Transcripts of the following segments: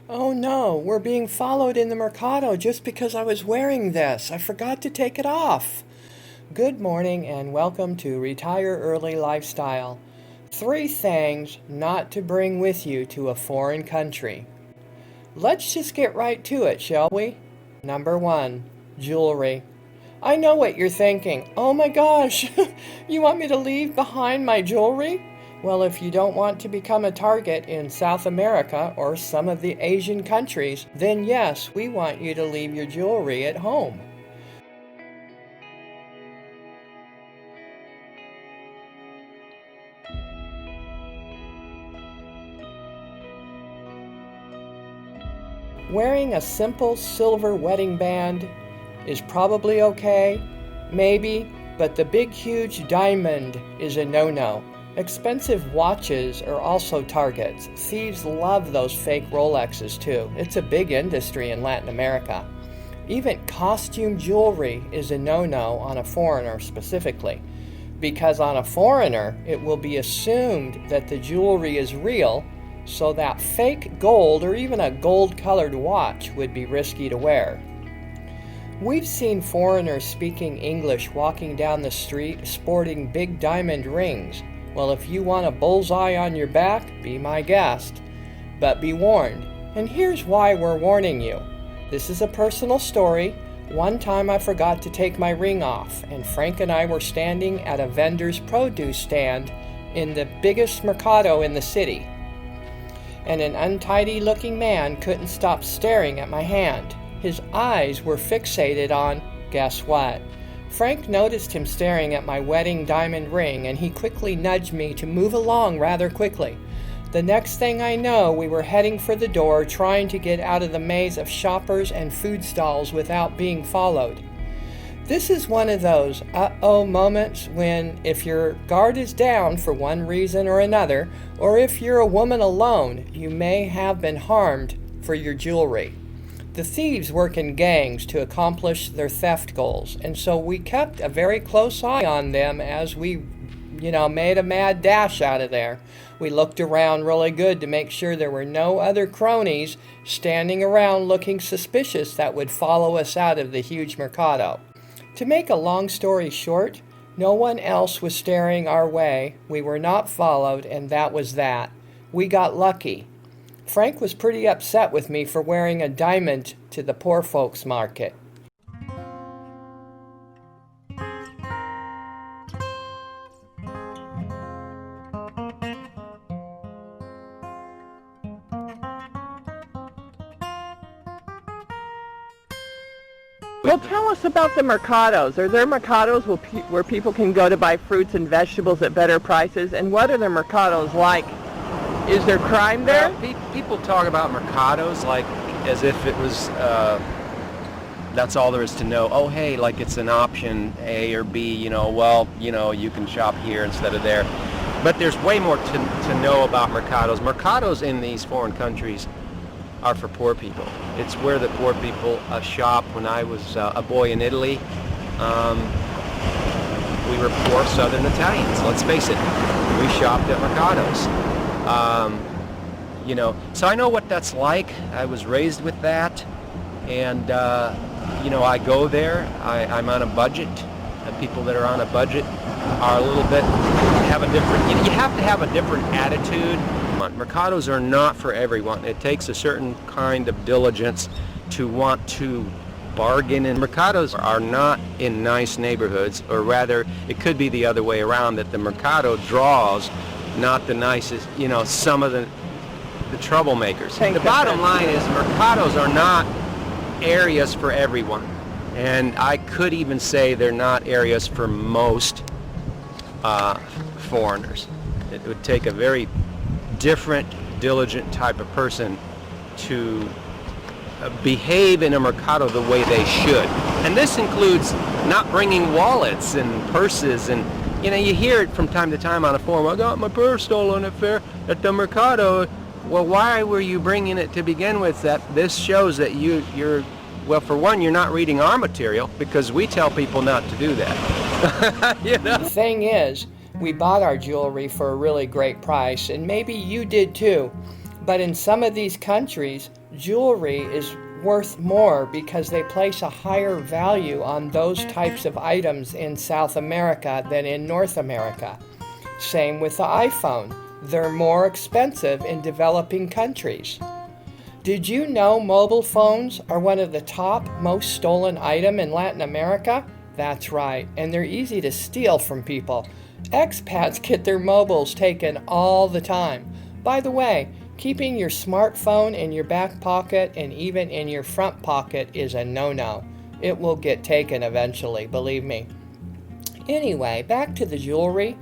Oh no, we're being followed in the Marcato just because I was wearing this. I forgot to take it off. Good morning and welcome to Retire Early Lifestyle. 3 things not to bring with you to a foreign country. Let's just get right to it, shall we? Number 1, jewelry. I know what you're thinking. Oh my gosh, you want me to leave behind my jewelry? Well, if you don't want to become a target in South America or some of the Asian countries, then yes, we want you to leave your jewelry at home. Wearing a simple silver wedding band is probably okay, maybe, but the big huge diamond is a no-no. Expensive watches are also targets. Thieves love those fake Rolexes too. It's a big industry in Latin America. Even costume jewelry is a no-no on a foreigner specifically, because on a foreigner it will be assumed that the jewelry is real, so that fake gold or even a gold-colored watch would be risky to wear. We've seen foreigners speaking English walking down the street sporting big diamond rings. Well, if you want a bullseye on your back, be my guest. But be warned, and here's why we're warning you. This is a personal story. One time I forgot to take my ring off, and Frank and I were standing at a vendor's produce stand in the biggest mercado in the city. And an untidy-looking man couldn't stop staring at my hand. His eyes were fixated on, guess what? Frank noticed him staring at my wedding diamond ring, and he quickly nudged me to move along rather quickly. The next thing I know, we were heading for the door, trying to get out of the maze of shoppers and food stalls without being followed. This is one of those uh-oh moments when, if your guard is down for one reason or another, or if you're a woman alone, you may have been harmed for your jewelry. The thieves work in gangs to accomplish their theft goals, and so we kept a very close eye on them as we, made a mad dash out of there. We looked around really good to make sure there were no other cronies standing around looking suspicious that would follow us out of the huge mercado. To make a long story short, no one else was staring our way, we were not followed, and that was that. We got lucky. Frank was pretty upset with me for wearing a diamond to the poor folks market. Well, tell us about the mercados. Are there mercados where people can go to buy fruits and vegetables at better prices? And what are the mercados like? Is there crime there? People talk about mercados like as if it was, that's all there is to know. Oh, hey, like it's an option, A or B, you can shop here instead of there. But there's way more to know about mercados. Mercados in these foreign countries are for poor people. It's where the poor people shop. When I was a boy in Italy, we were poor Southern Italians, let's face it. We shopped at mercados. So I know what that's like. I was raised with that, and I go there. I'm on a budget. People that are on a budget are a little bit have a different. You have to have a different attitude. Mercados are not for everyone. It takes a certain kind of diligence to want to bargain, and mercados are not in nice neighborhoods, or rather, it could be the other way around, that the mercado draws not the nicest, some of the troublemakers. The bottom line is mercados are not areas for everyone. And I could even say they're not areas for most foreigners. It would take a very different, diligent type of person to behave in a mercado the way they should. And this includes not bringing wallets and purses and you hear it from time to time on a forum, I got my purse stolen at the mercado. Well, why were you bringing it to begin with? This shows that you're, for one, you're not reading our material, because we tell people not to do that. The thing is, we bought our jewelry for a really great price, and maybe you did too. But in some of these countries, jewelry is worth more because they place a higher value on those types of items in South America than in North America. Same with the iPhone. They're more expensive in developing countries. Did you know mobile phones are one of the top most stolen item in Latin America? That's right, and they're easy to steal from people. Expats get their mobiles taken all the time. By the way, keeping your smartphone in your back pocket and even in your front pocket is a no-no. It will get taken eventually, believe me. Anyway, back to the jewelry.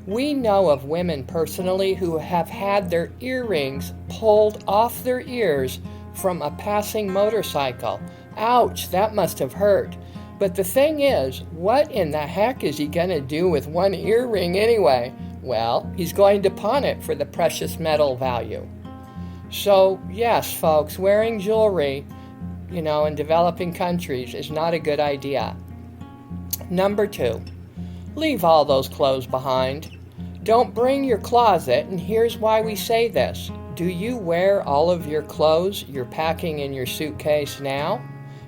We know of women personally who have had their earrings pulled off their ears from a passing motorcycle. Ouch, that must have hurt. But the thing is, what in the heck is he going to do with one earring anyway? Well, he's going to pawn it for the precious metal value. So, yes, folks, wearing jewelry, in developing countries is not a good idea. Number 2, leave all those clothes behind. Don't bring your closet, and here's why we say this. Do you wear all of your clothes you're packing in your suitcase now?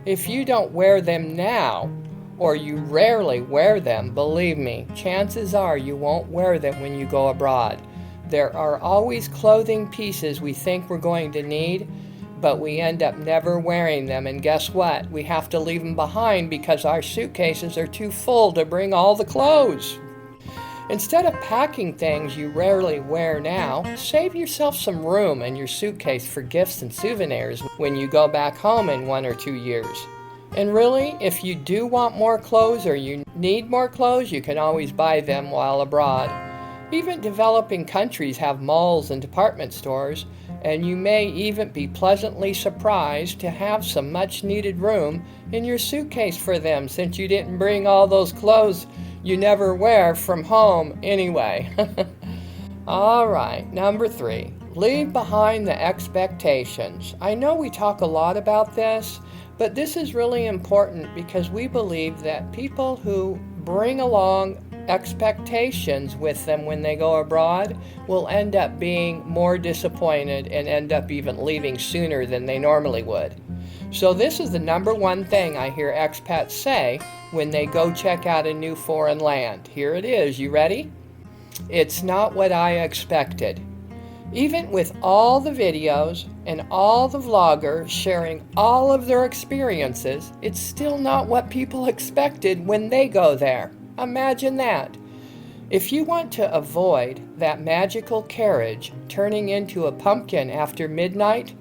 If you don't wear them now, or you rarely wear them, believe me, chances are you won't wear them when you go abroad. There are always clothing pieces we think we're going to need, but we end up never wearing them, and guess what? We have to leave them behind because our suitcases are too full to bring all the clothes. Instead of packing things you rarely wear now, save yourself some room in your suitcase for gifts and souvenirs when you go back home in 1 or 2 years. And really, if you do want more clothes or you need more clothes, you can always buy them while abroad. Even developing countries have malls and department stores, and you may even be pleasantly surprised to have some much needed room in your suitcase for them since you didn't bring all those clothes you never wear from home anyway. All right, number 3, leave behind the expectations. I know we talk a lot about this, but this is really important because we believe that people who bring along expectations with them when they go abroad will end up being more disappointed and end up even leaving sooner than they normally would. So this is the number 1 thing I hear expats say when they go check out a new foreign land. Here it is. You ready? It's not what I expected. Even with all the videos and all the vloggers sharing all of their experiences, it's still not what people expected when they go there. Imagine that. If you want to avoid that magical carriage turning into a pumpkin after midnight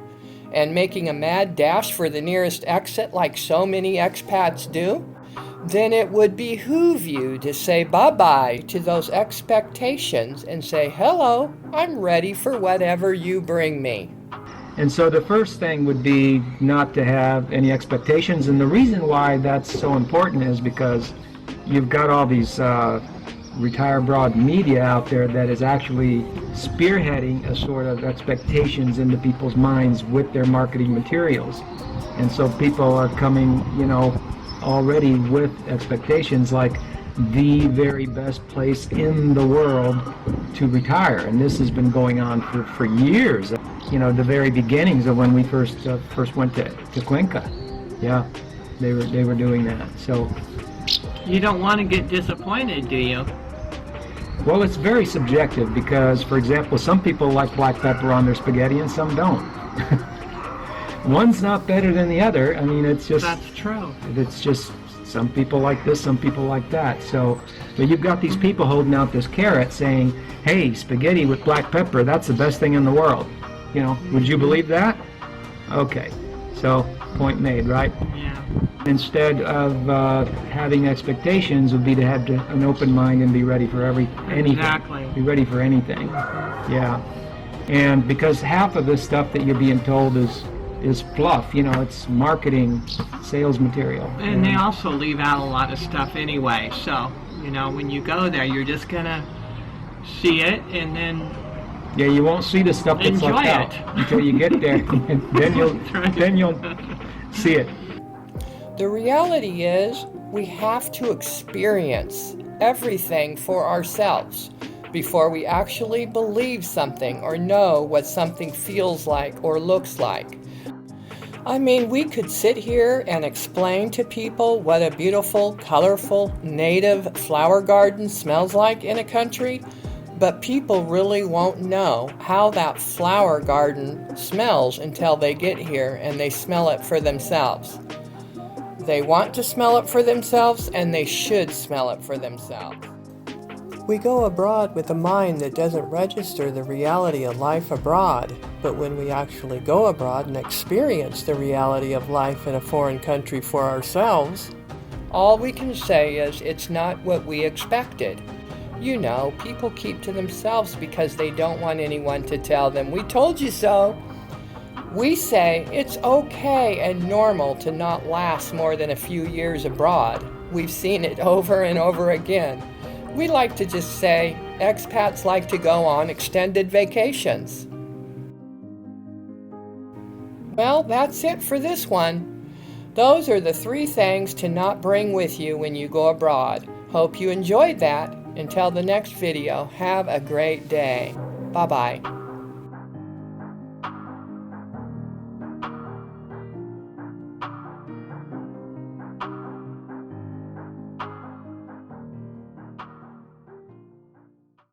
and making a mad dash for the nearest exit like so many expats do, then it would behoove you to say bye-bye to those expectations and say, hello, I'm ready for whatever you bring me. And so the first thing would be not to have any expectations. And the reason why that's so important is because you've got all these retire abroad media out there that is actually spearheading a sort of expectations into people's minds with their marketing materials. And so people are coming, already with expectations like the very best place in the world to retire. And this has been going on for years. The very beginnings of when we first went to Cuenca. Yeah, they were doing that. So you don't want to get disappointed, do you? Well, it's very subjective because, for example, some people like black pepper on their spaghetti and some don't. One's not better than the other. I mean, it's just... That's true. It's just some people like this, some people like that. So, but you've got these people holding out this carrot saying, hey, spaghetti with black pepper, that's the best thing in the world. Would you believe that? Okay, so point made, right? Yeah. Instead of having expectations would be to have an open mind and be ready for anything. Exactly. Be ready for anything. Yeah. And because half of this stuff that you're being told is fluff, it's marketing, sales material. And they also leave out a lot of stuff anyway. So, when you go there, you're just going to see it and then yeah, you won't see the stuff that's left out until you get there. then you'll see it. The reality is we have to experience everything for ourselves. before we actually believe something or know what something feels like or looks like. I mean, we could sit here and explain to people what a beautiful, colorful, native flower garden smells like in a country, but people really won't know how that flower garden smells until they get here and they smell it for themselves. They want to smell it for themselves, and they should smell it for themselves. We go abroad with a mind that doesn't register the reality of life abroad, but when we actually go abroad and experience the reality of life in a foreign country for ourselves, all we can say is it's not what we expected. You know, people keep to themselves because they don't want anyone to tell them, "We told you so." We say it's okay and normal to not last more than a few years abroad. We've seen it over and over again. We like to just say expats like to go on extended vacations. Well, that's it for this one. Those are the 3 things to not bring with you when you go abroad. Hope you enjoyed that. Until the next video, have a great day. Bye-bye.